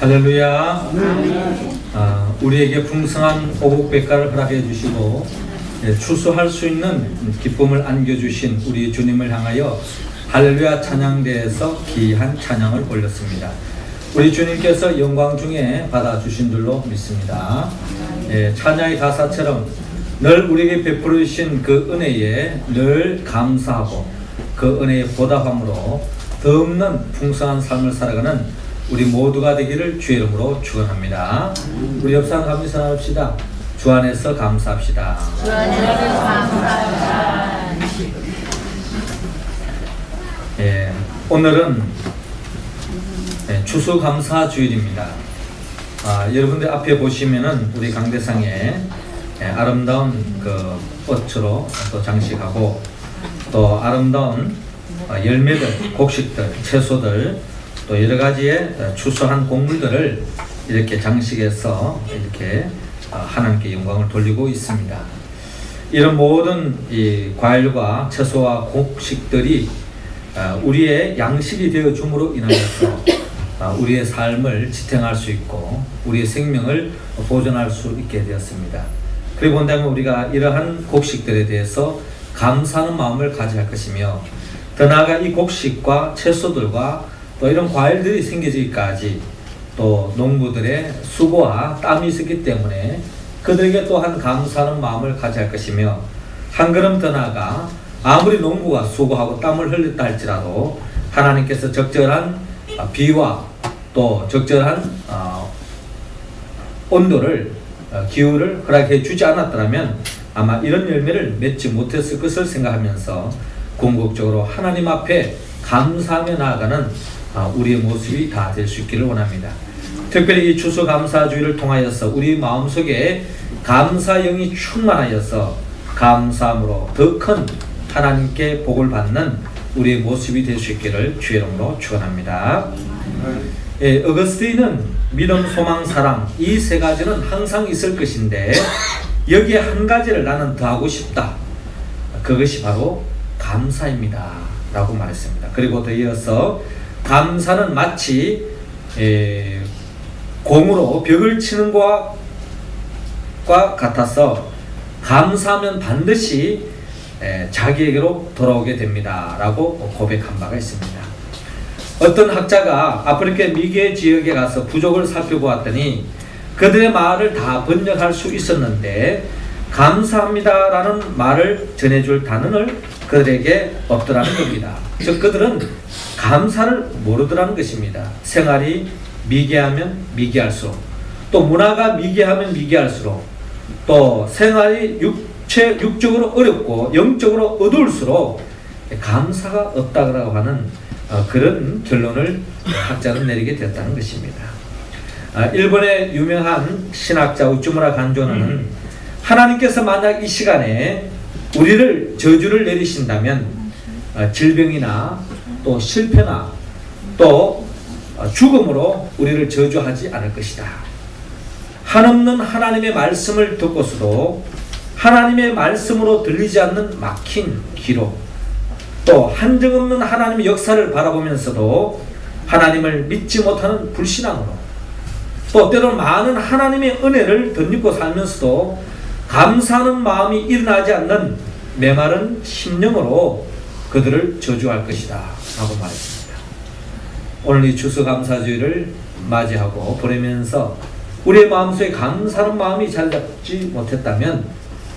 할렐루야. 우리에게 풍성한 오복백가를 허락해 주시고 추수할 수 있는 기쁨을 안겨주신 우리 주님을 향하여 할렐루야 찬양대에서 귀한 찬양을 올렸습니다. 우리 주님께서 영광 중에 받아주신 줄로 믿습니다. 찬양의 가사처럼 늘 우리에게 베풀어 주신 그 은혜에 늘 감사하고 그 은혜에 보답함으로 더없는 풍성한 삶을 살아가는 우리 모두가 되기를 주의 이름으로 축원합니다. 우리 옆사람 감사 나눕시다. 주 안에서 감사합시다. 주 안에서 감사합시다. 오늘은 추수감사 주일입니다. 여러분들 앞에 보시면은 우리 강대상에 아름다운 그 꽃으로 또 장식하고 또 아름다운 열매들, 곡식들, 채소들 또 여러 가지의 추수한 곡물들을 이렇게 장식해서 이렇게 하나님께 영광을 돌리고 있습니다. 이런 모든 이 과일과 채소와 곡식들이 우리의 양식이 되어 줌으로 인하여서 우리의 삶을 지탱할 수 있고 우리의 생명을 보존할 수 있게 되었습니다. 그리고 본다면 우리가 이러한 곡식들에 대해서 감사하는 마음을 가져야 할 것이며 더 나아가 이 곡식과 채소들과 또 이런 과일들이 생기기까지 또 농부들의 수고와 땀이 있었기 때문에 그들에게 또한 감사하는 마음을 가져야 할 것이며 한 걸음 더 나아가 아무리 농부가 수고하고 땀을 흘렸다 할지라도 하나님께서 적절한 비와 또 적절한 온도를 기후를 허락해 주지 않았더라면 아마 이런 열매를 맺지 못했을 것을 생각하면서 궁극적으로 하나님 앞에 감사하며 나아가는 우리의 모습이 다 될 수 있기를 원합니다. 특별히 이 추수감사주의를 통하여서 우리 마음속에 감사영이 충만하여서 감사함으로 더 큰 하나님께 복을 받는 우리의 모습이 될 수 있기를 주의 이름으로 축원합니다. 어거스틴은 믿음, 소망, 사랑 이 세 가지는 항상 있을 것인데 여기에 한 가지를 나는 더 하고 싶다. 그것이 바로 감사입니다 라고 말했습니다. 그리고 더 이어서 감사는 마치 공으로 벽을 치는 것과 같아서 감사하면 반드시 자기에게로 돌아오게 됩니다 라고 고백한 바가 있습니다. 어떤 학자가 아프리카 미개 지역에 가서 부족을 살펴보았더니 그들의 말을 다 번역할 수 있었는데 감사합니다 라는 말을 전해줄 단어를 그들에게 없더라는 겁니다. 즉 그들은 감사를 모르더라는 것입니다. 생활이 미개하면 미개할수록 또 문화가 미개하면 미개할수록 또 생활이 육적으로 어렵고 영적으로 어두울수록 감사가 없다고 하는 그런 결론을 학자는 내리게 되었다는 것입니다. 일본의 유명한 신학자 우츠무라 간조는 하나님께서 만약 이 시간에 우리를 저주를 내리신다면 질병이나 또 실패나 또 죽음으로 우리를 저주하지 않을 것이다. 한없는 하나님의 말씀을 듣고서도 하나님의 말씀으로 들리지 않는 막힌 귀로 또 한정없는 하나님의 역사를 바라보면서도 하나님을 믿지 못하는 불신앙으로 또 때로는 많은 하나님의 은혜를 덧입고 살면서도 감사하는 마음이 일어나지 않는 메마른 심령으로 그들을 저주할 것이다 라고 말했습니다. 오늘 이 추수감사주의를 맞이하고 보내면서 우리의 마음속에 감사하는 마음이 잘 잡지 못했다면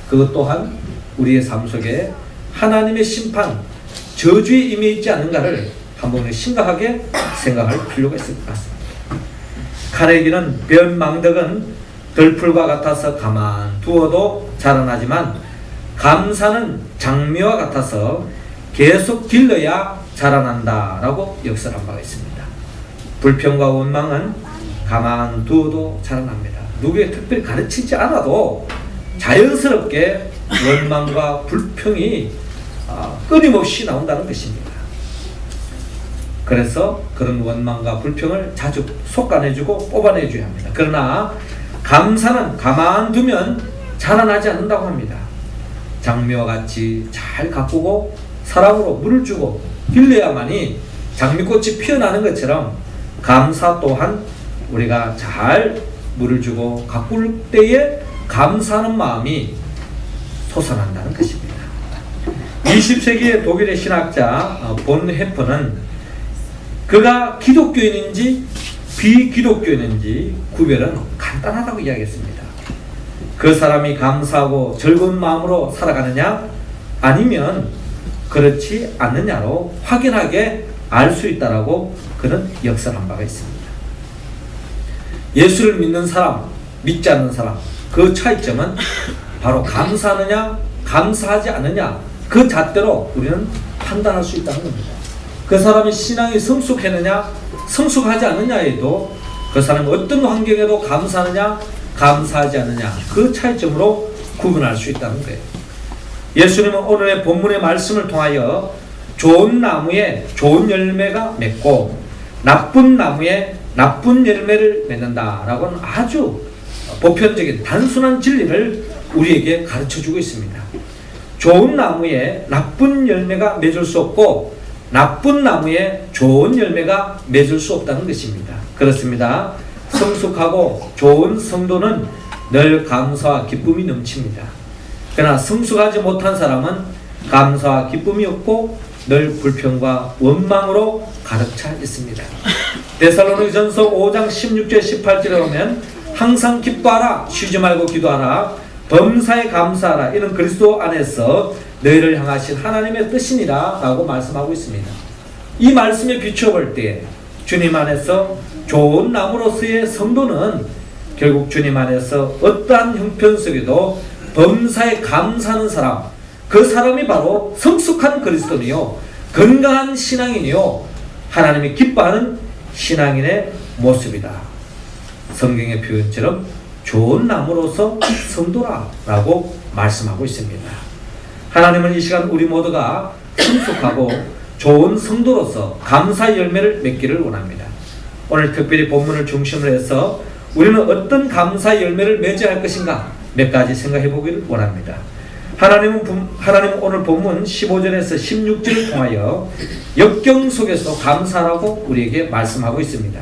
그것 또한 우리의 삶 속에 하나님의 심판, 저주에 임해 있지 않는가를 한번 심각하게 생각할 필요가 있을 것 같습니다. 카네기는 변망덕은 들풀과 같아서 가만 두어도 자라나지만 감사는 장미와 같아서 계속 길러야 자라난다 라고 역설한 바가 있습니다. 불평과 원망은 가만 두어도 자라납니다. 누구에게 특별히 가르치지 않아도 자연스럽게 원망과 불평이 끊임없이 나온다는 것입니다. 그래서 그런 원망과 불평을 자주 속아내주고 뽑아내줘야 합니다. 그러나 감사는 가만두면 자라나지 않는다고 합니다. 장미와 같이 잘 가꾸고 사랑으로 물을 주고 길러야만이 장미꽃이 피어나는 것처럼 감사 또한 우리가 잘 물을 주고 가꿀 때에 감사하는 마음이 솟아난다는 것입니다. 20세기의 독일의 신학자 본 헤퍼는 그가 기독교인인지 비기독교인인지 구별은 간단하다고 이야기했습니다. 그 사람이 감사하고 즐거운 마음으로 살아가느냐 아니면 그렇지 않느냐로 확연하게 알 수 있다라고 그는 역설한 바가 있습니다. 예수를 믿는 사람, 믿지 않는 사람, 그 차이점은 바로 감사하느냐 감사하지 않느냐 그 잣대로 우리는 판단할 수 있다는 겁니다. 그 사람이 신앙이 성숙했느냐 성숙하지 않느냐에도 그 사람이 어떤 환경에도 감사하느냐 감사하지 않느냐 그 차이점으로 구분할 수 있다는 거예요. 예수님은 오늘의 본문의 말씀을 통하여 좋은 나무에 좋은 열매가 맺고 나쁜 나무에 나쁜 열매를 맺는다라고는 아주 보편적인 단순한 진리를 우리에게 가르쳐주고 있습니다. 좋은 나무에 나쁜 열매가 맺을 수 없고 나쁜 나무에 좋은 열매가 맺을 수 없다는 것입니다. 그렇습니다. 성숙하고 좋은 성도는 늘 감사와 기쁨이 넘칩니다. 그러나 성숙하지 못한 사람은 감사와 기쁨이 없고 늘 불평과 원망으로 가득 차 있습니다. 데살로니가전서 5장 16절 18절에 보면 항상 기뻐하라 쉬지 말고 기도하라 범사에 감사하라 이는 그리스도 안에서 너희를 향하신 하나님의 뜻이니라 라고 말씀하고 있습니다. 이 말씀에 비추어 볼 때 주님 안에서 좋은 나무로서의 성도는 결국 주님 안에서 어떠한 형편 속에도 범사에 감사하는 사람, 그 사람이 바로 성숙한 그리스도니요 건강한 신앙인이요 하나님이 기뻐하는 신앙인의 모습이다. 성경의 표현처럼 좋은 나무로서 성도라 라고 말씀하고 있습니다. 하나님은 이 시간 우리 모두가 성숙하고 좋은 성도로서 감사의 열매를 맺기를 원합니다. 오늘 특별히 본문을 중심으로 해서 우리는 어떤 감사의 열매를 맺어야 할 것인가 몇 가지 생각해 보기를 원합니다. 하나님은 오늘 본문 15절에서 16절을 통하여 역경 속에서 감사하라고 우리에게 말씀하고 있습니다.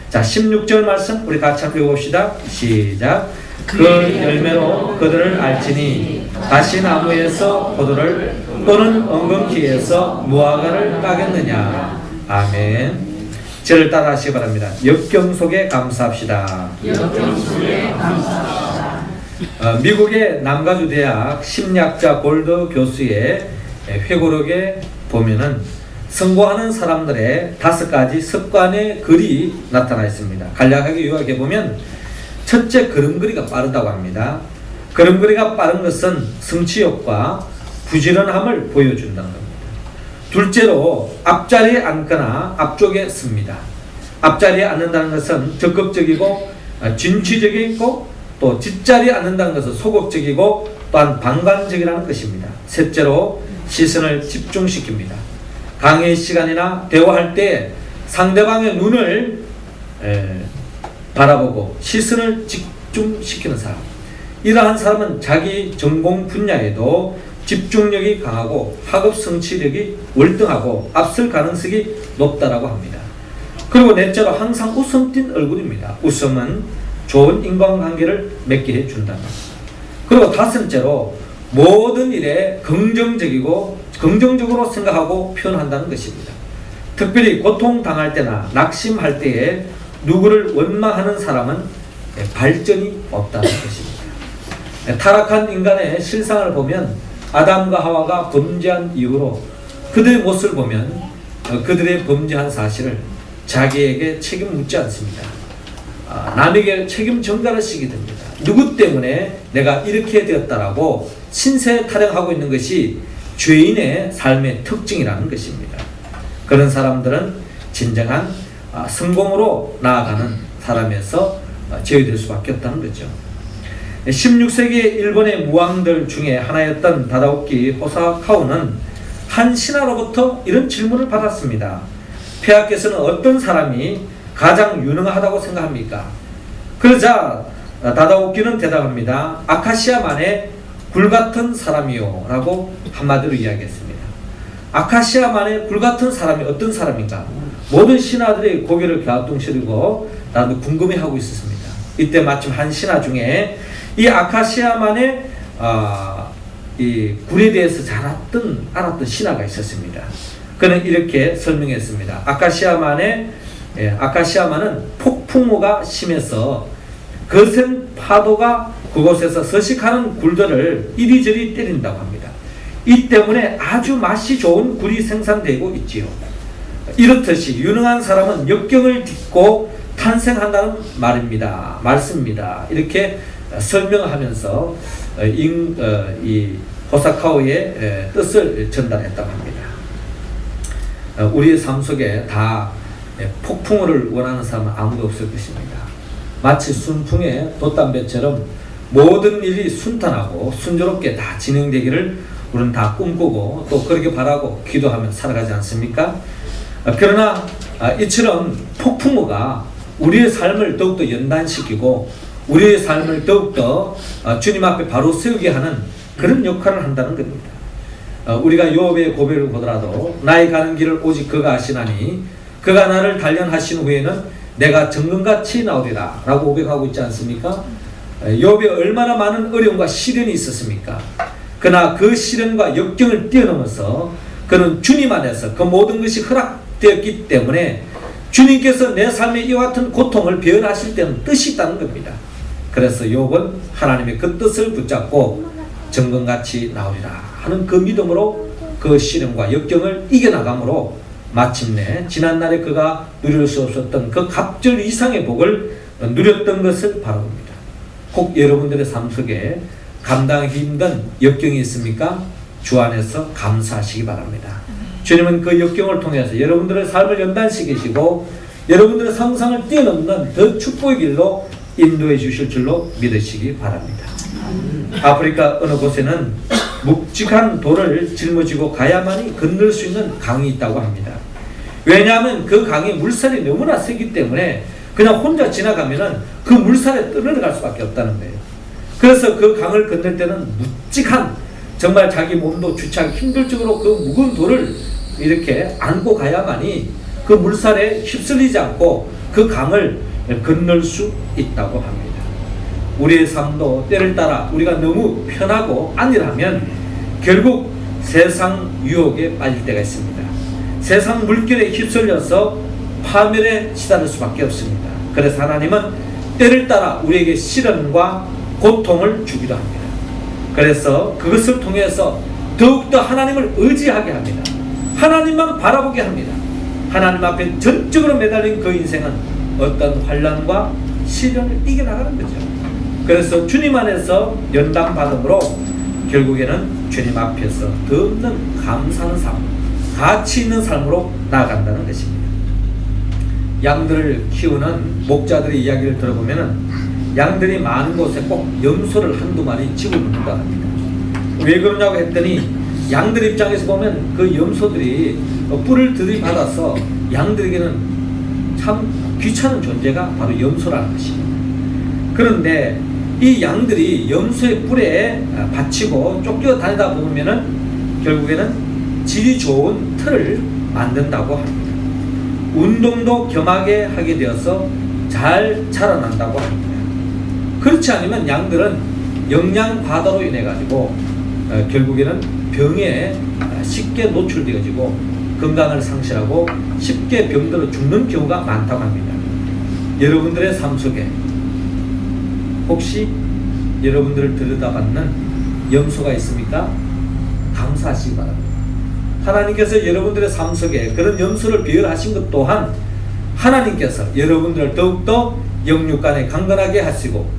자, 16절 말씀 우리 같이 한번 읽어봅시다. 시작. 그 열매로 그들을 알지니 다시 나무에서 포도를 또는 엉겅퀴에서 무화과를 따겠느냐. 아멘. 저를 따라 하시기 바랍니다. 역경 속에 감사합시다. 역경 속에 감사합시다. 미국의 남가주 대학 심리학자 골드 교수의 회고록에 보면은 성공하는 사람들의 5가지 습관의 글이 나타나 있습니다. 간략하게 요약해 보면 첫째, 걸음걸이가 빠르다고 합니다. 걸음걸이가 빠른 것은 성취욕과 부지런함을 보여준다는 겁니다. 둘째로 앞자리에 앉거나 앞쪽에 씁니다. 앞자리에 앉는다는 것은 적극적이고 진취적이고 또 뒷자리에 앉는다는 것은 소극적이고 또한 방관적이라는 것입니다. 셋째로 시선을 집중시킵니다. 강의 시간이나 대화할 때 상대방의 눈을 바라보고 시선을 집중시키는 사람, 이러한 사람은 자기 전공 분야에도 집중력이 강하고 학업 성취력이 월등하고 앞설 가능성이 높다라고 합니다. 그리고 넷째로 항상 웃음 띤 얼굴입니다. 웃음은 좋은 인간관계를 맺게 해준다. 그리고 다섯째로 모든 일에 긍정적으로 생각하고 표현한다는 것입니다. 특별히 고통당할 때나 낙심할 때에 누구를 원망하는 사람은 발전이 없다는 것입니다. 타락한 인간의 실상을 보면 아담과 하와가 범죄한 이후로 그들의 모습을 보면 그들의 범죄한 사실을 자기에게 책임 묻지 않습니다. 남에게 책임 전가를 쓰게 됩니다. 누구 때문에 내가 이렇게 되었다라고 신세 타령하고 있는 것이 죄인의 삶의 특징이라는 것입니다. 그런 사람들은 진정한 성공으로 나아가는 사람에서 제외될 수밖에 없다는 거죠. 16세기 일본의 무왕들 중에 하나였던 다다오키 호사카오는 한 신하로부터 이런 질문을 받았습니다. 폐하께서는 어떤 사람이 가장 유능하다고 생각합니까? 그러자 다다오키는 대답합니다. 아카시아만의 굴같은 사람이요 라고 한마디로 이야기했습니다. 아카시아만의 굴같은 사람이 어떤 사람인가? 모든 신하들이 고개를 갸우뚱시리고 나도 궁금해하고 있었습니다. 이때 마침 한 신하 중에 이 아카시아만의 이 굴에 대해서 잘 알았던 신하가 있었습니다. 그는 이렇게 설명했습니다. 아카시아만은 폭풍우가 심해서 거센 파도가 그곳에서 서식하는 굴들을 이리저리 때린다고 합니다. 이 때문에 아주 맛이 좋은 굴이 생산되고 있지요. 이렇듯이 유능한 사람은 역경을 딛고 탄생한다는 말씀입니다. 이렇게 설명하면서 이 호사카오의 뜻을 전달했다고 합니다. 우리의 삶 속에 다 폭풍우를 원하는 사람은 아무도 없을 것입니다. 마치 순풍의 돛담배처럼 모든 일이 순탄하고 순조롭게 다 진행되기를 우리는 다 꿈꾸고 또 그렇게 바라고 기도하며 살아가지 않습니까? 그러나 이처럼 폭풍우가 우리의 삶을 더욱더 연단시키고 우리의 삶을 더욱더 주님 앞에 바로 세우게 하는 그런 역할을 한다는 겁니다. 우리가 요업의 고백을 보더라도 나의 가는 길을 오직 그가 아시나니 그가 나를 단련하신 후에는 내가 정금같이 나오리라 라고 고백하고 있지 않습니까? 요업에 얼마나 많은 어려움과 시련이 있었습니까? 그러나 그 시련과 역경을 뛰어넘어서 그는 주님 안에서 그 모든 것이 허락되었기 때문에 주님께서 내 삶에 이와 같은 고통을 배연하실 때는 뜻이 있다는 겁니다. 그래서 욥은 하나님의 그 뜻을 붙잡고 정금같이 나오리라 하는 그 믿음으로 그 시련과 역경을 이겨나감으로 마침내 지난날에 그가 누릴 수 없었던 그 갑절 이상의 복을 누렸던 것을 바라봅니다. 혹 여러분들의 삶 속에 감당하기 힘든 역경이 있습니까? 주 안에서 감사하시기 바랍니다. 주님은 그 역경을 통해서 여러분들의 삶을 연단시키시고 여러분들의 상상을 뛰어넘는 더 축복의 길로 인도해 주실 줄로 믿으시기 바랍니다. 아프리카 어느 곳에는 묵직한 돌을 짊어지고 가야만이 건널 수 있는 강이 있다고 합니다. 왜냐하면 그 강의 물살이 너무나 세기 때문에 그냥 혼자 지나가면은 그 물살에 떠내려갈 수밖에 없다는 거예요. 그래서 그 강을 건널 때는 묵직한 정말 자기 몸도 주체하기 힘들 정도로 그 무거운 돌을 이렇게 안고 가야만이 그 물살에 휩쓸리지 않고 그 강을 건널 수 있다고 합니다. 우리의 삶도 때를 따라 우리가 너무 편하고 안일하면 결국 세상 유혹에 빠질 때가 있습니다. 세상 물결에 휩쓸려서 파멸에 치달을 수밖에 없습니다. 그래서 하나님은 때를 따라 우리에게 시련과 고통을 주기도 합니다. 그래서 그것을 통해서 더욱더 하나님을 의지하게 합니다. 하나님만 바라보게 합니다. 하나님 앞에 전적으로 매달린 그 인생은 어떤 환난과 시련을 이겨나가는 거죠. 그래서 주님 안에서 연단받음으로 결국에는 주님 앞에서 더 없는 감사하는 삶, 가치 있는 삶으로 나아간다는 것입니다. 양들을 키우는 목자들의 이야기를 들어보면 양들이 많은 곳에 꼭 염소를 한두 마리 집어넣는다고 합니다. 왜 그러냐고 했더니 양들 입장에서 보면 그 염소들이 뿔을 들이받아서 양들에게는 참 귀찮은 존재가 바로 염소라는 것입니다. 그런데 이 양들이 염소의 뿔에 받치고 쫓겨 다니다 보면은 결국에는 질이 좋은 털을 만든다고 합니다. 운동도 겸하게 하게 되어서 잘 자라난다고 합니다. 그렇지 않으면 양들은 영양 과다로 인해 가지고 결국에는 병에 쉽게 노출되어지고 건강을 상실하고 쉽게 병들어 죽는 경우가 많다고 합니다. 여러분들의 삶 속에 혹시 여러분들을 들여다봤는 염소가 있습니까? 감사하시기 바랍니다. 하나님께서 여러분들의 삶 속에 그런 염소를 배열하신 것 또한 하나님께서 여러분들을 더욱더 영육간에 강건하게 하시고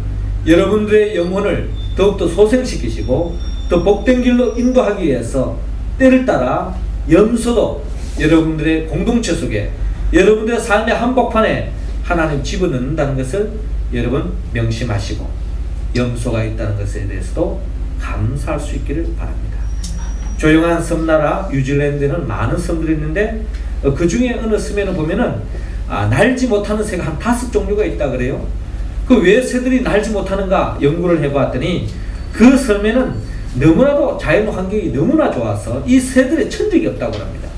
여러분들의 영혼을 더욱더 소생시키시고 더 복된 길로 인도하기 위해서 때를 따라 염소도 여러분들의 공동체 속에 여러분들의 삶의 한복판에 하나님 집어넣는다는 것을 여러분 명심하시고 염소가 있다는 것에 대해서도 감사할 수 있기를 바랍니다. 조용한 섬나라 뉴질랜드에는 많은 섬들이 있는데 그 중에 어느 섬에는 보면은 날지 못하는 새가 한 5종류가 있다 그래요. 그 왜 새들이 날지 못하는가 연구를 해봤더니 그 섬에는 너무나도 자연 환경이 너무나 좋아서 이 새들의 천적이 없다고 합니다.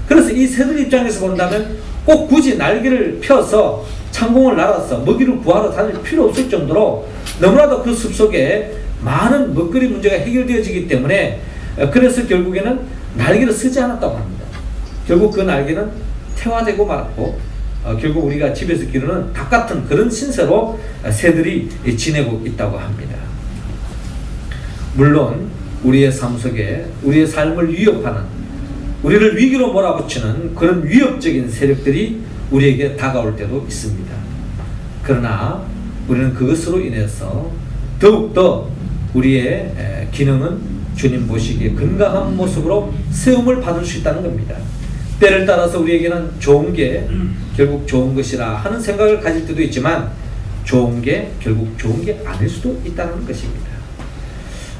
그래서 이 새들 입장에서 본다면 꼭 굳이 날개를 펴서 창공을 날아서 먹이를 구하러 다닐 필요 없을 정도로 너무나도 그 숲속에 많은 먹거리 문제가 해결되어지기 때문에 그래서 결국에는 날개를 쓰지 않았다고 합니다. 결국 그 날개는 태화되고 말았고 결국 우리가 집에서 기르는 닭 같은 그런 신세로 새들이 지내고 있다고 합니다. 물론 우리의 삶 속에 우리의 삶을 위협하는, 우리를 위기로 몰아붙이는 그런 위협적인 세력들이 우리에게 다가올 때도 있습니다. 그러나 우리는 그것으로 인해서 더욱더 우리의 기능은 주님 보시기에 건강한 모습으로 세움을 받을 수 있다는 겁니다. 때를 따라서 우리에게는 좋은 게 결국 좋은 것이라 하는 생각을 가질 때도 있지만 좋은 게 결국 좋은 게 아닐 수도 있다는 것입니다.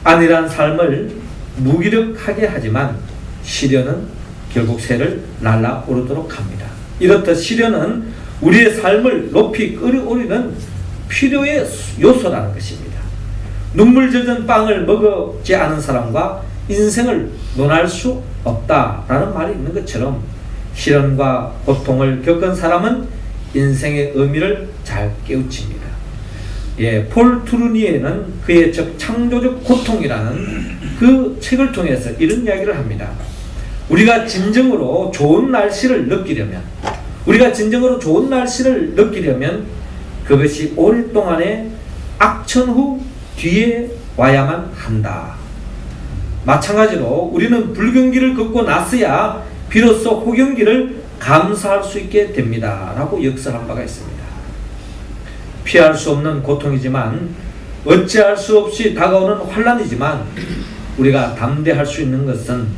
안일한 삶을 무기력하게 하지만 시련은 결국 새를 날아오르도록 합니다. 이렇듯 시련은 우리의 삶을 높이 끌어올리는 필요의 요소라는 것입니다. 눈물 젖은 빵을 먹지 않은 사람과 인생을 논할 수 없다라는 말이 있는 것처럼 시련과 고통을 겪은 사람은 인생의 의미를 잘 깨우칩니다. 폴 투르니에는 그의 창조적 고통이라는 그 책을 통해서 이런 이야기를 합니다. 우리가 진정으로 좋은 날씨를 느끼려면 그것이 오랫동안의 악천 후 뒤에 와야만 한다. 마찬가지로 우리는 불경기를 겪고 나서야 비로소 호경기를 감사할 수 있게 됩니다. 라고 역설한 바가 있습니다. 피할 수 없는 고통이지만 어찌할 수 없이 다가오는 환난이지만 우리가 담대할 수 있는 것은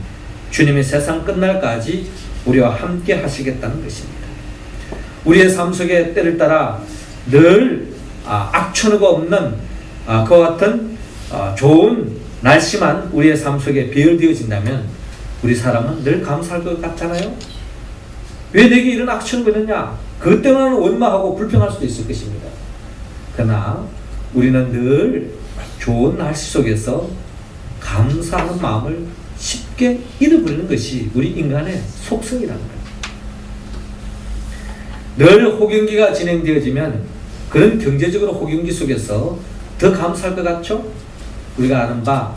주님이 세상 끝날까지 우리와 함께 하시겠다는 것입니다. 우리의 삶 속에 때를 따라 늘 악천후가 없는 그와 같은 좋은 날씨만 우리의 삶 속에 배열되어진다면 우리 사람은 늘 감사할 것 같잖아요. 왜 내게 이런 악천후가 있느냐? 그것 때문에 원망하고 불평할 수도 있을 것입니다. 그러나 우리는 늘 좋은 날씨 속에서 감사하는 마음을 쉽게 잃어버리는 것이 우리 인간의 속성이라는 거예요. 늘 호경기가 진행되어지면 그런 경제적으로 호경기 속에서 더 감사할 것 같죠? 우리가 아는 바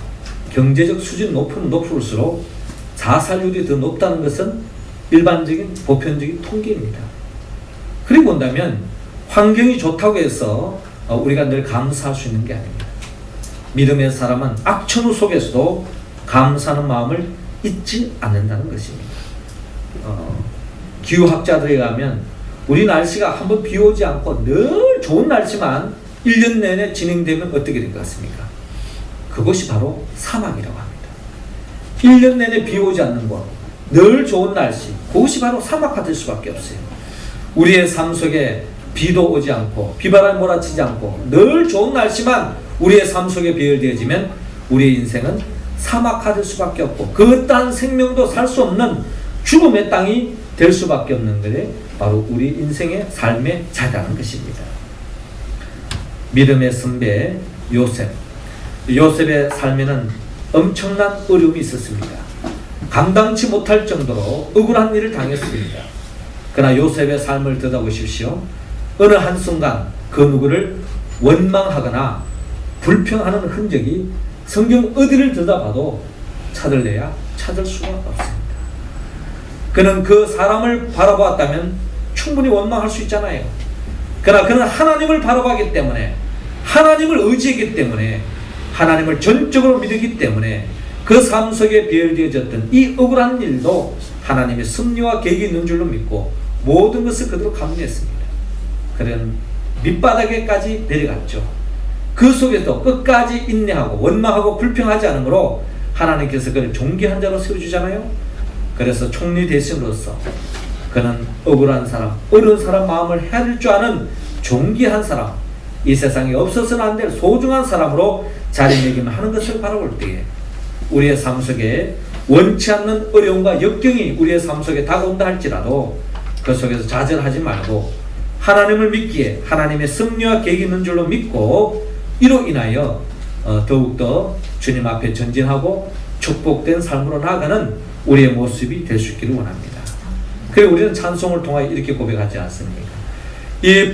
경제적 수준이 높을수록 자살률이 더 높다는 것은 일반적인 보편적인 통계입니다. 그리고 본다면 환경이 좋다고 해서 우리가 늘 감사할 수 있는 게 아닙니다. 믿음의 사람은 악천후 속에서도 감사하는 마음을 잊지 않는다는 것입니다. 기후학자들에 의하면 우리 날씨가 한번 비 오지 않고 늘 좋은 날씨만 1년 내내 진행되면 어떻게 될 것 같습니까? 그것이 바로 사막이라고 합니다. 1년 내내 비 오지 않는 곳, 늘 좋은 날씨, 그것이 바로 사막화 될 수밖에 없어요. 우리의 삶 속에 비도 오지 않고 비바람이 몰아치지 않고 늘 좋은 날씨만 우리의 삶 속에 배열되어지면 우리의 인생은 사막화될 수밖에 없고 그 땅 생명도 살 수 없는 죽음의 땅이 될 수밖에 없는 것이 바로 우리 인생의 삶의 자라는 것입니다. 믿음의 선배 요셉의 삶에는 엄청난 어려움이 있었습니다. 감당치 못할 정도로 억울한 일을 당했습니다. 그러나 요셉의 삶을 들여다보십시오. 어느 한순간 그 누구를 원망하거나 불평하는 흔적이 성경 어디를 들여다봐도 찾을 수가 없습니다. 그는 그 사람을 바라보았다면 충분히 원망할 수 있잖아요. 그러나 그는 하나님을 바라보기 때문에, 하나님을 의지했기 때문에, 하나님을 전적으로 믿었기 때문에 그 삶 속에 배열되어졌던 이 억울한 일도 하나님의 섭리와 계획이 있는 줄로 믿고 모든 것을 그대로 감내했습니다. 그는 밑바닥에까지 내려갔죠. 그 속에서 끝까지 인내하고 원망하고 불평하지 않으므로 하나님께서 그를 존귀한 자로 세워주잖아요. 그래서 총리 대신으로서 그는 억울한 사람, 어려운 사람 마음을 헤아릴 줄 아는 존귀한 사람, 이 세상에 없어서는 안 될 소중한 사람으로 자리매김하는 것을 바라볼 때에 우리의 삶 속에 원치 않는 어려움과 역경이 우리의 삶 속에 다가온다 할지라도 그 속에서 좌절하지 말고 하나님을 믿기에 하나님의 섭리와 계획이 있는 줄로 믿고 이로 인하여 더욱더 주님 앞에 전진하고 축복된 삶으로 나아가는 우리의 모습이 될 수 있기를 원합니다. 그리고 우리는 찬송을 통하여 이렇게 고백하지 않습니까? 이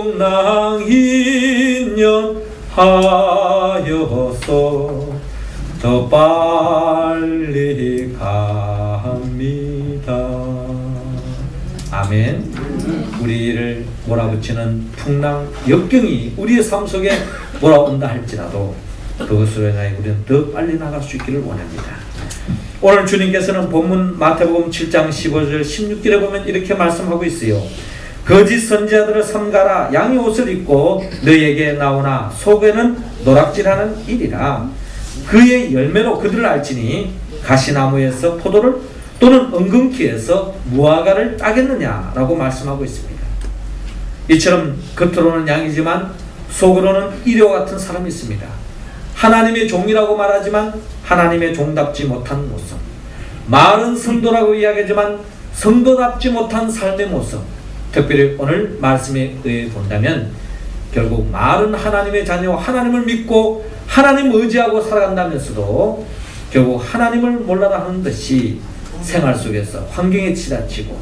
풍랑인연 하여서 더 빨리 갑니다. 아멘. 우리를 몰아붙이는 풍랑 역경이 우리의 삶 속에 몰아온다 할지라도 그것으로 인하여 우리는 더 빨리 나갈 수 있기를 원합니다. 오늘 주님께서는 본문 마태복음 7장 15절 16절에 보면 이렇게 말씀하고 있어요. 거짓 선지자들을 삼가라. 양의 옷을 입고 너에게 나오나 속에는 노락질하는 일이라. 그의 열매로 그들을 알지니 가시나무에서 포도를 또는 엉겅퀴에서 무화과를 따겠느냐라고 말씀하고 있습니다. 이처럼 겉으로는 양이지만 속으로는 이려 같은 사람이 있습니다. 하나님의 종이라고 말하지만 하나님의 종답지 못한 모습, 말은 성도라고 이야기하지만 성도답지 못한 삶의 모습, 특별히 오늘 말씀에 의해 본다면 결국 말은 하나님의 자녀, 하나님을 믿고 하나님 의지하고 살아간다면서도 결국 하나님을 몰라라 하는 듯이 생활 속에서 환경에 치닫히고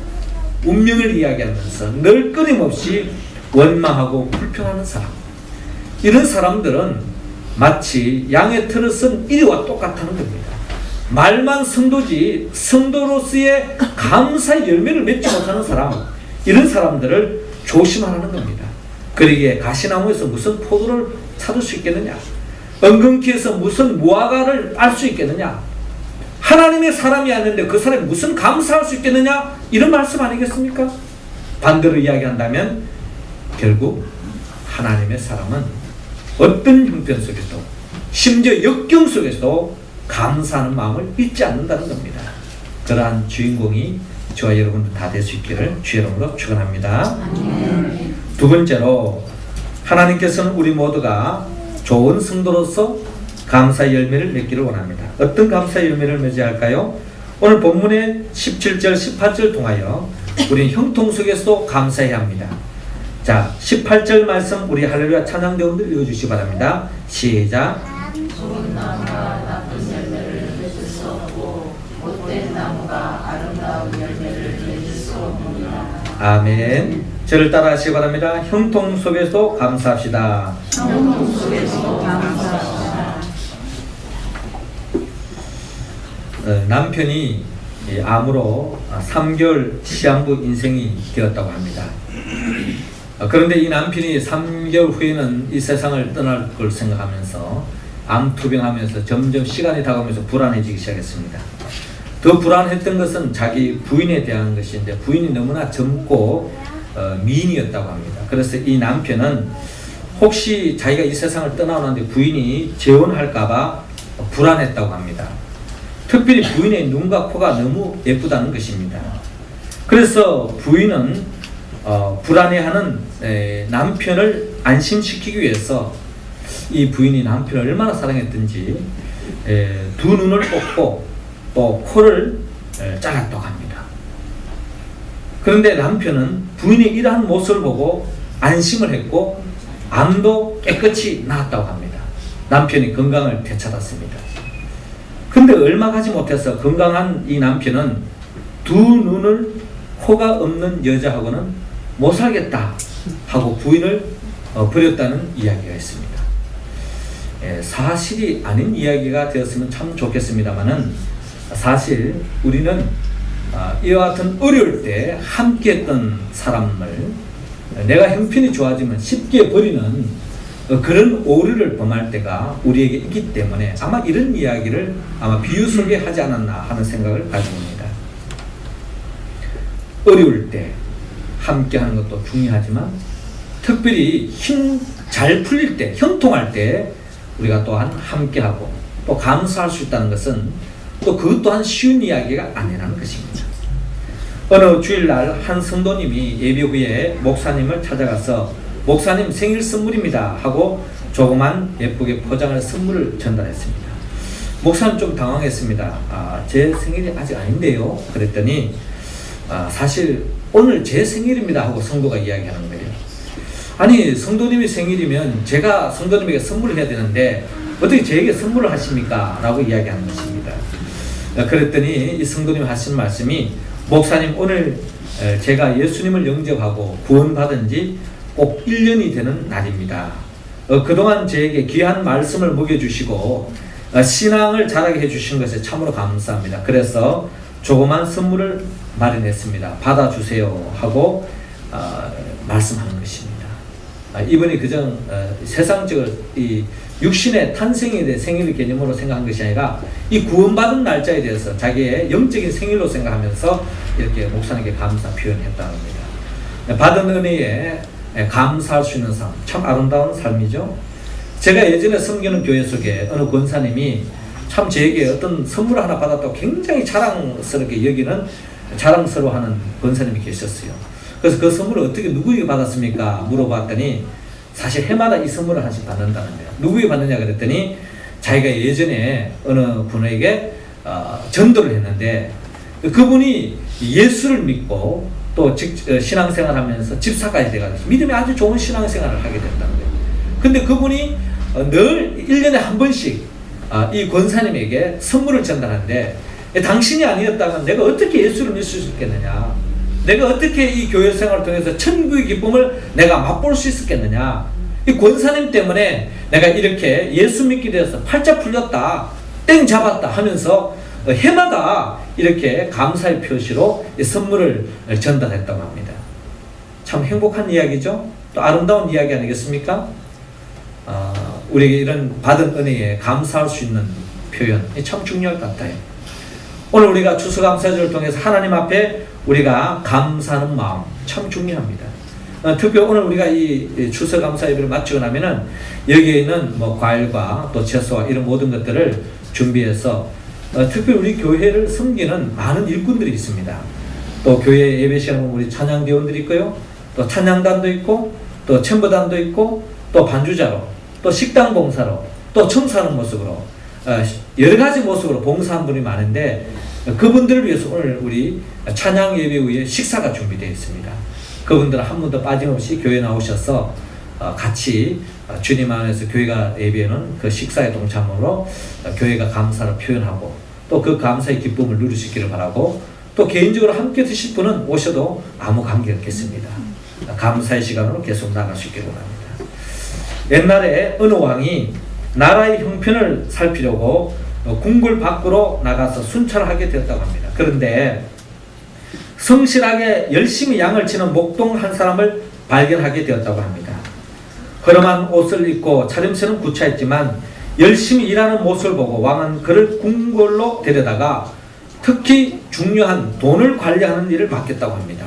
운명을 이야기하면서 늘 끊임없이 원망하고 불평하는 사람, 이런 사람들은 마치 양의 틀을 쓴 이리와 똑같다는 겁니다. 말만 성도지 성도로서의 감사의 열매를 맺지 못하는 사람, 이런 사람들을 조심하라는 겁니다. 그러기에 가시나무에서 무슨 포도를 찾을 수 있겠느냐, 엉겅퀴에서 무슨 무화과를 딸 수 있겠느냐, 하나님의 사람이 아닌데 그 사람이 무슨 감사할 수 있겠느냐, 이런 말씀 아니겠습니까? 반대로 이야기한다면 결국 하나님의 사람은 어떤 형편 속에서도 심지어 역경 속에서도 감사하는 마음을 잊지 않는다는 겁니다. 그러한 주인공이 저와 여러분들 다 될 수 있기를 주의 이름으로 축원합니다. 두 번째로 하나님께서는 우리 모두가 좋은 성도로서 감사의 열매를 맺기를 원합니다. 어떤 감사의 열매를 맺어야 할까요? 오늘 본문의 17절 18절 통하여 우리는 형통 속에서도 감사해야 합니다. 자, 18절 말씀 우리 할렐루야 찬양대원들 읽어주시기 바랍니다. 시작. 좋은 나무가 나쁜 열매를 맺을 수 없고 못된 나무가 아름다운 열매를 맺을 수 없느니라. 아멘. 저를 따라 하시기 바랍니다. 형통 속에서도 감사합시다. 형통 속에서도 감사합시다. 남편이 암으로 3개월 시한부 인생이 되었다고 합니다. 그런데 이 남편이 3개월 후에는 이 세상을 떠날 걸 생각하면서 암투병하면서 점점 시간이 다가오면서 불안해지기 시작했습니다. 더 불안했던 것은 자기 부인에 대한 것인데 부인이 너무나 젊고 미인이었다고 합니다. 그래서 이 남편은 혹시 자기가 이 세상을 떠나오는데 부인이 재혼할까봐 불안했다고 합니다. 특별히 부인의 눈과 코가 너무 예쁘다는 것입니다. 그래서 부인은 불안해하는 남편을 안심시키기 위해서 이 부인이 남편을 얼마나 사랑했던지 두 눈을 뽑고 또 코를 잘랐다고 합니다. 그런데 남편은 부인의 이러한 모습을 보고 안심을 했고 암도 깨끗이 나았다고 합니다. 남편이 건강을 되찾았습니다. 근데 얼마 가지 못해서 건강한 이 남편은 두 눈을 코가 없는 여자하고는 못 살겠다 하고 부인을 버렸다는 이야기가 있습니다. 사실이 아닌 이야기가 되었으면 참 좋겠습니다만은 사실 우리는 이와 같은 어려울 때 함께했던 사람을 내가 형편이 좋아지면 쉽게 버리는 그런 오류를 범할 때가 우리에게 있기 때문에 아마 이런 이야기를 아마 비유 속에 하지 않았나 하는 생각을 가지고 옵니다. 어려울 때 함께 하는 것도 중요하지만 특별히 힘 잘 풀릴 때, 형통할 때 우리가 또한 함께하고 또 감사할 수 있다는 것은 또 그것 또한 쉬운 이야기가 아니라는 것입니다. 어느 주일날 한 성도님이 예배 후에 목사님을 찾아가서 목사님 생일 선물입니다 하고 조그만 예쁘게 포장할 선물을 전달했습니다. 목사님 좀 당황했습니다. 제 생일이 아직 아닌데요. 그랬더니 사실 오늘 제 생일입니다 하고 성도가 이야기하는 거예요. 아니 성도님이 생일이면 제가 성도님에게 선물을 해야 되는데 어떻게 저에게 선물을 하십니까? 라고 이야기하는 것입니다. 그랬더니 이 성도님이 하신 말씀이 목사님 오늘 제가 예수님을 영접하고 구원받은 지 꼭 1년이 되는 날입니다. 그동안 저에게 귀한 말씀을 먹여주시고 신앙을 자라게 해주신 것에 참으로 감사합니다. 그래서 조그만 선물을 마련했습니다. 받아주세요 하고 말씀하는 것입니다. 이분이 그저 세상적으로 이 육신의 탄생에 대해 생일 개념으로 생각한 것이 아니라 이 구원받은 날짜에 대해서 자기의 영적인 생일로 생각하면서 이렇게 목사님께 감사 표현했다는 겁니다. 받은 은혜에 감사할 수 있는 삶, 참 아름다운 삶이죠. 제가 예전에 섬기는 교회 속에 어느 권사님이 참 저에게 어떤 선물을 하나 받았다고 굉장히 자랑스럽게 여기는, 자랑스러워하는 권사님이 계셨어요. 그래서 그 선물을 어떻게 누구에게 받았습니까? 물어봤더니 사실 해마다 이 선물을 하나씩 받는다는 거예요. 누구에게 받느냐 그랬더니 자기가 예전에 어느 분에게 전도를 했는데 그분이 예수를 믿고 또 신앙생활하면서 집사까지 돼가지고 믿음이 아주 좋은 신앙생활을 하게 된다는 거예요. 근데 그분이 늘 1년에 한 번씩 이 권사님에게 선물을 전달하는데 당신이 아니었다면 내가 어떻게 예수를 믿을 수 있겠느냐, 내가 어떻게 이 교회 생활을 통해서 천국의 기쁨을 내가 맛볼 수 있었겠느냐, 이 권사님 때문에 내가 이렇게 예수 믿게 되어서 팔자 풀렸다, 땡 잡았다 하면서 해마다 이렇게 감사의 표시로 선물을 전달했다고 합니다. 참 행복한 이야기죠. 또 아름다운 이야기 아니겠습니까? 우리에게 이런 받은 은혜에 감사할 수 있는 표현이 참 중요할 것 같아요. 오늘 우리가 추수감사절을 통해서 하나님 앞에 우리가 감사하는 마음 참 중요합니다. 특히 오늘 우리가 이 추수감사 예배를 마치고 나면은 여기에 있는 뭐 과일과 또 채소와 이런 모든 것들을 준비해서 특별히 우리 교회를 섬기는 많은 일꾼들이 있습니다. 또 교회 예배 시간에 우리 찬양대원들이 있고요, 또 찬양단도 있고, 또 챔버단도 있고, 또 반주자로, 또 식당 봉사로, 또 청소하는 모습으로 여러 가지 모습으로 봉사한 분이 많은데 그분들을 위해서 오늘 우리 찬양 예배 후에 식사가 준비되어 있습니다. 그분들은 한 분도 빠짐없이 교회에 나오셔서 같이 주님 안에서 교회가 예배하는 그 식사의 동참으로 교회가 감사를 표현하고 또 그 감사의 기쁨을 누리시기를 바라고, 또 개인적으로 함께 드실 분은 오셔도 아무 관계 없겠습니다. 감사의 시간으로 계속 나가시기를 바랍니다. 옛날에 어느 왕이 나라의 형편을 살피려고 궁궐 밖으로 나가서 순찰을 하게 되었다고 합니다. 그런데 성실하게 열심히 양을 치는 목동 한 사람을 발견하게 되었다고 합니다. 허름한 옷을 입고 차림새는 구차했지만 열심히 일하는 모습을 보고 왕은 그를 궁궐로 데려다가 특히 중요한 돈을 관리하는 일을 맡겼다고 합니다.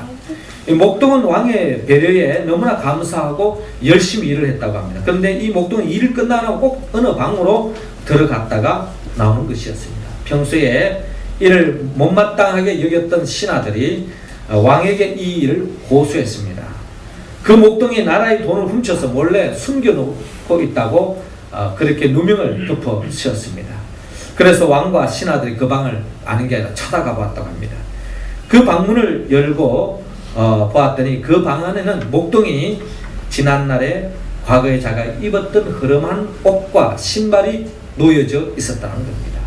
이 목동은 왕의 배려에 너무나 감사하고 열심히 일을 했다고 합니다. 그런데 이 목동은 일을 끝나고 꼭 어느 방으로 들어갔다가 나오는 것이었습니다. 평소에 이를 못마땅하게 여겼던 신하들이 왕에게 이 일을 고소했습니다. 그 목동이 나라의 돈을 훔쳐서 몰래 숨겨놓고 있다고 그렇게 누명을 덮어 씌웠습니다. 그래서 왕과 신하들이 그 방을 아는 게 아니라 찾아가 봤다고 합니다. 그 방문을 열고 보았더니 그 방 안에는 목동이 지난날에 과거에 자기가 입었던 허름한 옷과 신발이 놓여져 있었다는 겁니다.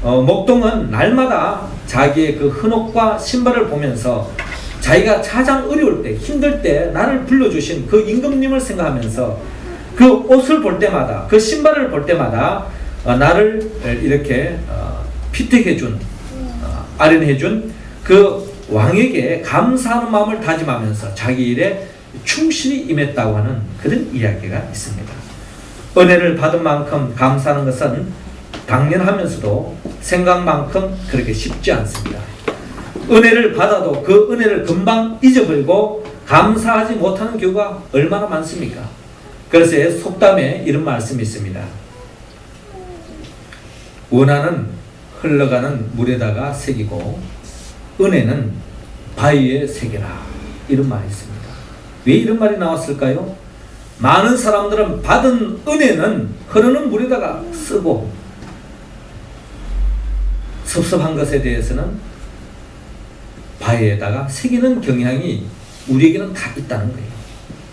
목동은 날마다 자기의 그 흔옷과 신발을 보면서 자기가 가장 어려울 때, 힘들 때 나를 불러주신 그 임금님을 생각하면서 그 옷을 볼 때마다, 그 신발을 볼 때마다 나를 이렇게 피택해준, 아련해준 그 왕에게 감사하는 마음을 다짐하면서 자기 일에 충실히 임했다고 하는 그런 이야기가 있습니다. 은혜를 받은 만큼 감사하는 것은 당연하면서도 생각만큼 그렇게 쉽지 않습니다. 은혜를 받아도 그 은혜를 금방 잊어버리고 감사하지 못하는 경우가 얼마나 많습니까? 그래서 속담에 이런 말씀이 있습니다. 원하는 흘러가는 물에다가 새기고 은혜는 바위에 새겨라, 이런 말이 있습니다. 왜 이런 말이 나왔을까요? 많은 사람들은 받은 은혜는 흐르는 물에다가 쓰고 섭섭한 것에 대해서는 바위에다가 새기는 경향이 우리에게는 다 있다는 거예요.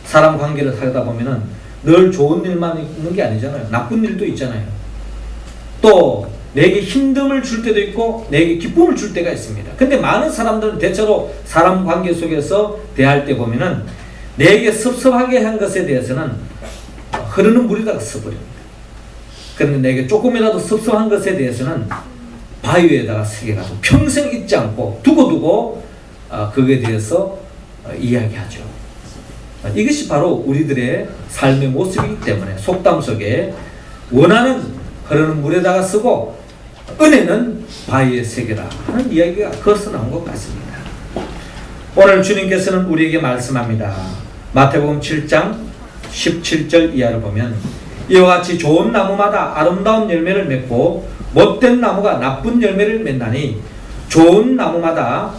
사람 관계를 살다 보면은 늘 좋은 일만 있는 게 아니잖아요. 나쁜 일도 있잖아요. 또 내게 힘듦을 줄 때도 있고 내게 기쁨을 줄 때가 있습니다. 근데 많은 사람들은 대체로 사람 관계 속에서 대할 때 보면은 내게 섭섭하게 한 것에 대해서는 흐르는 물에다가 써버립니다. 그런데 내게 조금이라도 섭섭한 것에 대해서는 바위에다가 새겨가지고 평생 잊지 않고 두고두고 그거에 대해서 이야기하죠. 이것이 바로 우리들의 삶의 모습이기 때문에 속담 속에 원하는 흐르는 물에다가 쓰고 은혜는 바위에 새겨라 하는 이야기가 거기서 나온 것 같습니다. 오늘 주님께서는 우리에게 말씀합니다. 마태복음 7장 17절 이하를 보면 이와 같이 좋은 나무마다 아름다운 열매를 맺고 못된 나무가 나쁜 열매를 맺나니 좋은 나무가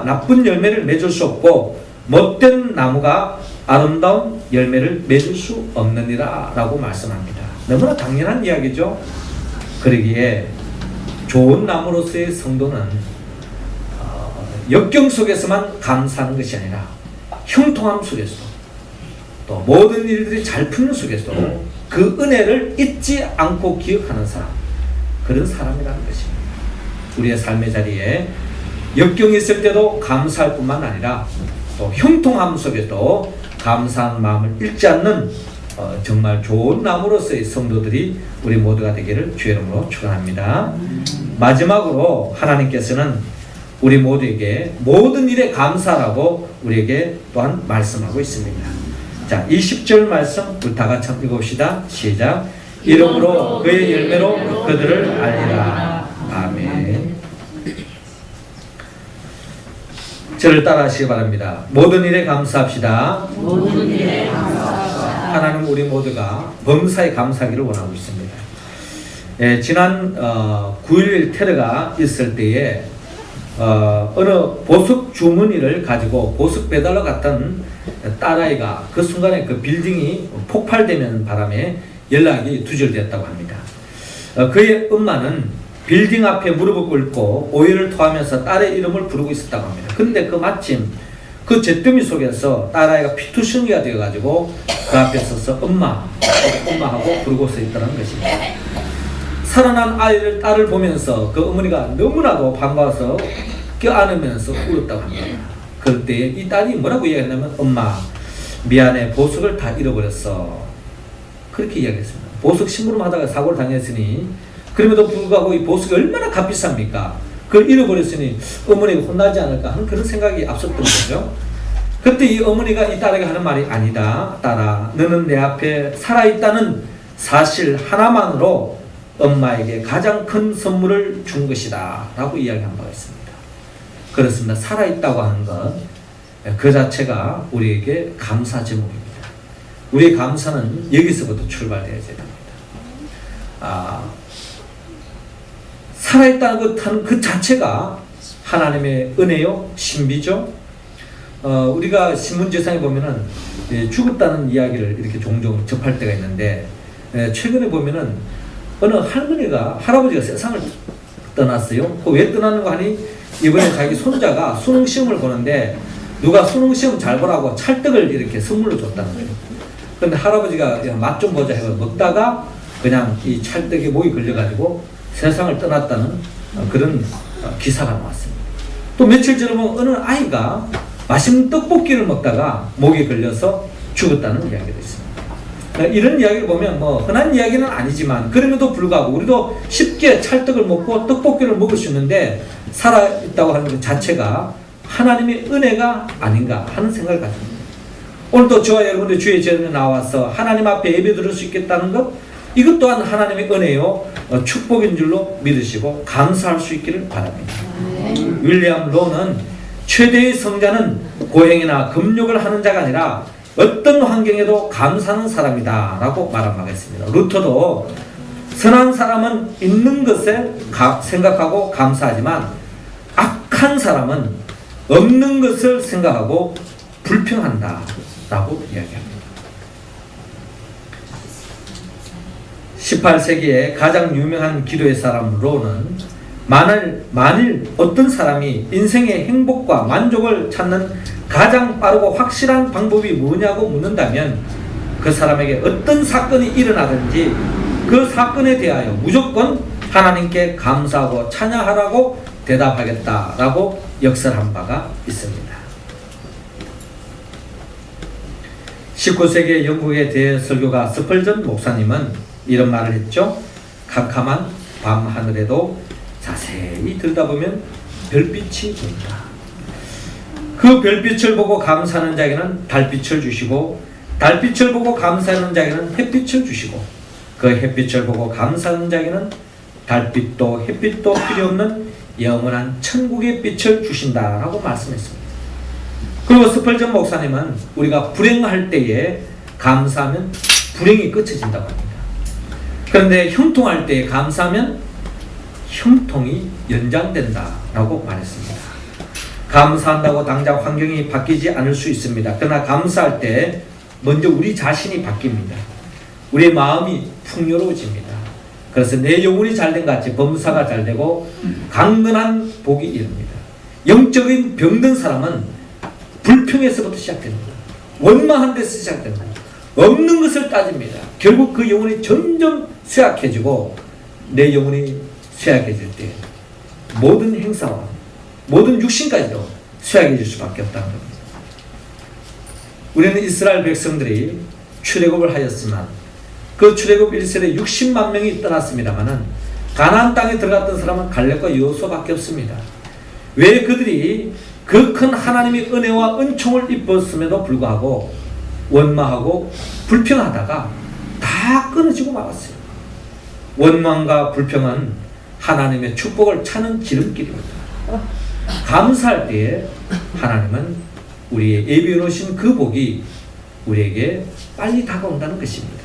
나쁜 열매를 맺을 수 없고 못된 나무가 아름다운 열매를 맺을 수 없느니라 라고 말씀합니다. 너무나 당연한 이야기죠. 그러기에 좋은 나무로서의 성도는 역경 속에서만 감사하는 것이 아니라 형통함 속에서도 또 모든 일들이 잘 풀리는 속에서도 그 은혜를 잊지 않고 기억하는 사람, 그런 사람이라는 것입니다. 우리의 삶의 자리에 역경이 있을 때도 감사할 뿐만 아니라 또 형통함 속에도 감사한 마음을 잃지 않는 정말 좋은 나무로서의 성도들이 우리 모두가 되기를 주의 이름으로 축원합니다. 마지막으로 하나님께서는 우리 모두에게 모든 일에 감사라고 우리에게 또한 말씀하고 있습니다. 자, 20절 말씀 우리 다 같이 한번 읽어봅시다. 시작. 이름으로 그의 열매로 그들을 알리라. 아멘. 저를 따라 하시기 바랍니다. 모든 일에 감사합시다. 모든 일에 감사합시다. 하나님 우리 모두가 범사에 감사하기를 원하고 있습니다. 지난 9.11 테러가 있을 때에 어느 보석 주머니를 가지고 보석 배달러 갔던 딸아이가 그 순간에 그 빌딩이 폭발되는 바람에 연락이 두절되었다고 합니다. 그의 엄마는 빌딩 앞에 무릎을 꿇고 오해를 토하면서 딸의 이름을 부르고 있었다고 합니다. 그런데 그 마침 그 잿더미 속에서 딸아이가 피투성이가 되어가지고 그 앞에 서서 엄마 하고 부르고 서 있다는 것입니다. 살아난 딸을 보면서 그 어머니가 너무나도 반가워서 껴안으면서 울었다고 합니다. 그럴 때 이 딸이 뭐라고 이야기했냐면 엄마 미안해 보석을 다 잃어버렸어. 그렇게 이야기했습니다. 보석 심부름하다가 사고를 당했으니 그럼에도 불구하고 이 보석이 얼마나 값비쌉니까? 그걸 잃어버렸으니 어머니가 혼나지 않을까 하는 그런 생각이 앞섰던 거죠. 그때 이 어머니가 이 딸에게 하는 말이 아니다. 딸아, 너는 내 앞에 살아있다는 사실 하나만으로 엄마에게 가장 큰 선물을 준 것이다 라고 이야기한 바가 있습니다. 그렇습니다. 살아있다고 하는 것, 그 자체가 우리에게 감사 제목입니다. 우리의 감사는 여기서부터 출발되어야 됩니다. 살아있다는 것 그 자체가 하나님의 은혜요, 신비죠. 우리가 신문지상에 보면은 죽었다는 이야기를 이렇게 종종 접할 때가 있는데, 최근에 보면은 어느 할아버지가 세상을 떠났어요. 왜 떠났는가 하니 이번에 자기 손자가 수능 시험을 보는데 누가 수능 시험 잘 보라고 찰떡을 이렇게 선물로 줬다는 거예요. 그런데 할아버지가 맛 좀 보자 해서 먹다가 그냥 이 찰떡에 목이 걸려가지고 세상을 떠났다는 그런 기사가 나왔습니다. 또 며칠 전에 보면 어느 아이가 맛있는 떡볶이를 먹다가 목이 걸려서 죽었다는 이야기도 있습니다. 이런 이야기를 보면 뭐 흔한 이야기는 아니지만 그럼에도 불구하고 우리도 쉽게 찰떡을 먹고 떡볶이를 먹을 수 있는데 살아있다고 하는 것 자체가 하나님의 은혜가 아닌가 하는 생각을 가집니다. 오늘도 저와 여러분들 주의 제자리에 나와서 하나님 앞에 예배 드릴 수 있겠다는 것, 이것 또한 하나님의 은혜요 축복인 줄로 믿으시고 감사할 수 있기를 바랍니다. 윌리엄 로는 최대의 성자는 고행이나 금욕을 하는 자가 아니라 어떤 환경에도 감사하는 사람이다 라고 말한 바가 있습니다. 루터도 선한 사람은 있는 것에 생각하고 감사하지만 악한 사람은 없는 것을 생각하고 불평한다 라고 이야기합니다. 18세기의 가장 유명한 기도의 사람 로는 만일 어떤 사람이 인생의 행복과 만족을 찾는 가장 빠르고 확실한 방법이 뭐냐고 묻는다면 그 사람에게 어떤 사건이 일어나든지 그 사건에 대하여 무조건 하나님께 감사하고 찬양하라고 대답하겠다라고 역설한 바가 있습니다. 19세기 영국의 대설교가 스펄전 목사님은 이런 말을 했죠. 캄캄한 밤하늘에도 자세히 들여다보면 별빛이 보인다. 그 별빛을 보고 감사하는 자에게는 달빛을 주시고, 달빛을 보고 감사하는 자에게는 햇빛을 주시고, 그 햇빛을 보고 감사하는 자에게는 달빛도 햇빛도 필요 없는 영원한 천국의 빛을 주신다라고 말씀했습니다. 그리고 스펄전 목사님은 우리가 불행할 때에 감사하면 불행이 끝쳐진다고 합니다. 그런데 형통할 때에 감사하면 형통이 연장된다라고 말했습니다. 감사한다고 당장 환경이 바뀌지 않을 수 있습니다. 그러나 감사할 때 먼저 우리 자신이 바뀝니다. 우리의 마음이 풍요로워집니다. 그래서 내 영혼이 잘된 것 같이 범사가 잘되고 강건한 복이 이릅니다. 영적인 병든 사람은 불평에서부터 시작됩니다. 원망한 데서 시작됩니다. 없는 것을 따집니다. 결국 그 영혼이 점점 쇠약해지고, 내 영혼이 쇠약해질 때 모든 행사와 모든 육신까지도 쇠약해질 수밖에 없다는 겁니다. 우리는 이스라엘 백성들이 출애굽을 하였지만 그 출애굽 1세대 60만 명이 떠났습니다마는 가나안 땅에 들어갔던 사람은 갈렙과 여호수아밖에 없습니다. 왜 그들이 그 큰 하나님의 은혜와 은총을 입었음에도 불구하고 원망하고 불평하다가 다 끊어지고 말았어요. 원망과 불평은 하나님의 축복을 찾는 지름길입니다. 감사할 때에 하나님은 우리의 예비해 놓으신 그 복이 우리에게 빨리 다가온다는 것입니다.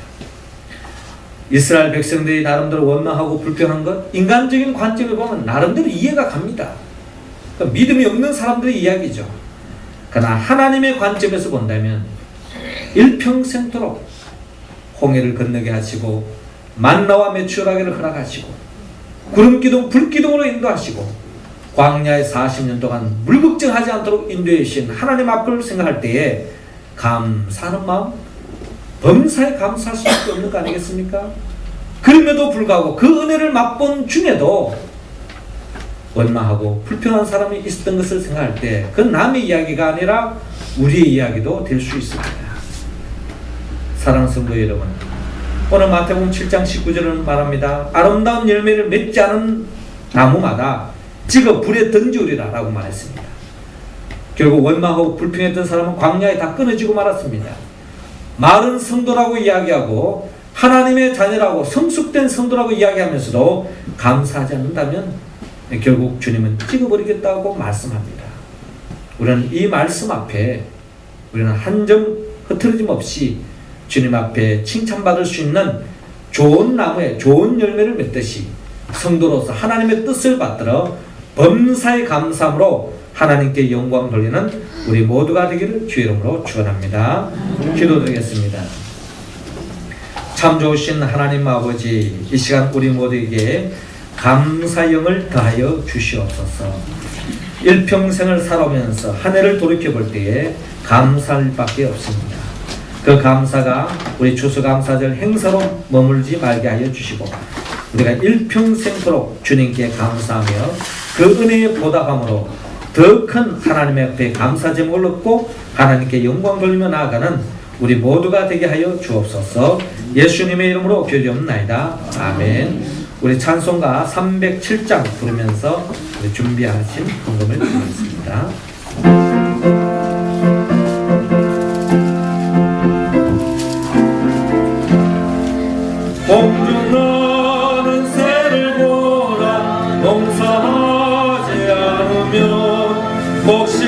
이스라엘 백성들이 나름대로 원망하고 불평한 것, 인간적인 관점에 보면 나름대로 이해가 갑니다. 그러니까 믿음이 없는 사람들의 이야기죠. 그러나 하나님의 관점에서 본다면 일평생토록 홍해를 건너게 하시고 만나와 메추라기를 허락하시고 구름기둥 불기둥으로 인도하시고 광야에 40년 동안 물걱정하지 않도록 인도해 주신 하나님 앞을 생각할 때에 감사하는 마음, 범사에 감사할 수밖에 없는 거 아니겠습니까? 그럼에도 불구하고 그 은혜를 맛본 중에도 원망하고 불평한 사람이 있었던 것을 생각할 때 그건 남의 이야기가 아니라 우리의 이야기도 될 수 있습니다. 사랑하는 성도 여러분, 오늘 마태복음 7장 19절은 말합니다. 아름다운 열매를 맺지 않은 나무마다 찍어 불에 던지우리라 라고 말했습니다. 결국 원망하고 불평했던 사람은 광야에 다 끊어지고 말았습니다. 마른 성도라고 이야기하고 하나님의 자녀라고 성숙된 성도라고 이야기하면서도 감사하지 않는다면 결국 주님은 찍어버리겠다고 말씀합니다. 우리는 이 말씀 앞에 우리는 한 점 흐트러짐 없이 주님 앞에 칭찬받을 수 있는 좋은 나무에 좋은 열매를 맺듯이 성도로서 하나님의 뜻을 받들어 범사의 감사함으로 하나님께 영광 돌리는 우리 모두가 되기를 주의 이름으로 축원합니다. 기도드리겠습니다. 참 좋으신 하나님 아버지, 이 시간 우리 모두에게 감사영을 더하여 주시옵소서. 일평생을 살아오면서 한 해를 돌이켜볼 때에 감사할 밖에 없습니다. 그 감사가 우리 추수감사절 행사로 머물지 말게 하여 주시고 우리가 일평생토록 주님께 감사하며 그 은혜에 보답함으로 더 큰 하나님의 앞에 감사 제목을 얻고 하나님께 영광 돌리며 나아가는 우리 모두가 되게 하여 주옵소서. 예수님의 이름으로 기도하옵나이다. 아멘. 우리 찬송가 307장 부르면서 우리 준비하신 헌금을 드리겠습니다. 공중나는 새를 보라 농사하지 않으면 목식